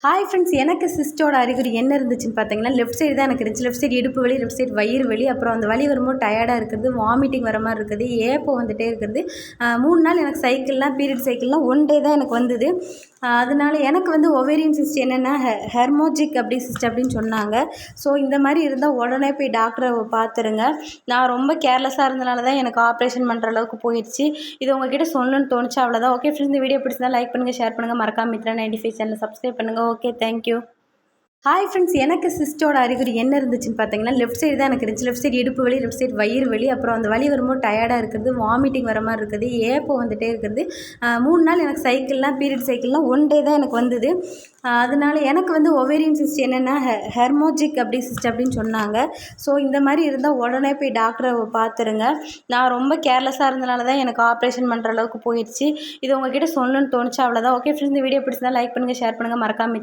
Hi friends, எனக்கு சிஸ்டோட அறிகுறி என்ன இருந்துச்சுன்னு பார்த்தீங்கன்னா, லெஃப்ட் சைடு தான் எனக்கு இருந்துச்சு. லெஃப்ட் சைடு இடுப்பு வலி, லெஃப்ட் சைடு வயிறு வலி, அப்புறம் அந்த வலி வரும்போது டயர்டாக இருக்கிறது, வாமிட்டிங் வர மாதிரி இருக்குது, ஏப்பம் வந்துட்டே இருக்கிறது. 3 நாள் எனக்கு சைக்கிள்லாம் பீரியட் சைக்கிள்லாம் 1 டே தான் எனக்கு வந்தது. அதனால எனக்கு வந்து ஒவேரியன் சிஸ்ட் என்னென்னா ஹெர்மோஜிக் சிஸ்ட் அப்படின்னு சொன்னாங்க. ஸோ இந்த மாதிரி இருந்தால் உடனே போய் டாக்டரை பார்த்துருங்க. நான் ரொம்ப கேர்லெஸ்ஸாக இருந்தனால தான் எனக்கு ஆப்ரேஷன் பண்ணுற அளவுக்கு போயிடுச்சு. இது உங்ககிட்ட சொல்லணும்னு தோணுச்சு, அவ்வளோதான். ஓகே ஃப்ரெண்ட்ஸ், இந்த வீடியோ பிடிச்சிருந்தா லைக் பண்ணுங்கள், ஷேர் பண்ணுங்கள், மறக்காம மித்ரா 95 சேனலை சப்ஸ்கிரைப் பண்ணுங்கள். Okay, thank you. ஹாய் ஃப்ரெண்ட்ஸ், எனக்கு சிஸ்டோட அறிகுறி என்ன இருந்துச்சுன்னு பார்த்தீங்கன்னா, லெஃப்ட் சைடு தான் எனக்கு இருந்துச்சு. லெஃப்ட் சைடு இடுப்பு வலி, லெஃப்ட் சைடு வயிறு வலி, அப்புறம் அந்த வலி வரும்போது டயர்டாக இருக்கிறது, வாமிட்டிங் வர மாதிரி இருக்குது, ஏப்பம் வந்துட்டே இருக்கிறது. 3 நாள் எனக்கு சைக்கிள்லாம் பீரியட் சைக்கிள்லாம் 1 டே தான் எனக்கு வந்தது. அதனால எனக்கு வந்து ஒவேரியன் சிஸ்ட் என்னென்னா ஹெர்மோஜிக் சிஸ்ட் அப்படின்னு சொன்னாங்க. ஸோ இந்த மாதிரி இருந்தால் உடனே போய் டாக்டரை பார்த்துருங்க. நான் ரொம்ப கேர்லெஸ்ஸாக இருந்தனால தான் எனக்கு ஆப்ரேஷன் பண்ணுற அளவுக்கு போயிடுச்சு. இது உங்ககிட்ட சொல்லணும்னு தோணுச்சு, அவ்வளோதான். ஓகே ஃப்ரெண்ட்ஸ், இந்த வீடியோ பிடிச்சிருந்தா லைக் பண்ணுங்கள், ஷேர் பண்ணுங்கள், மறக்காம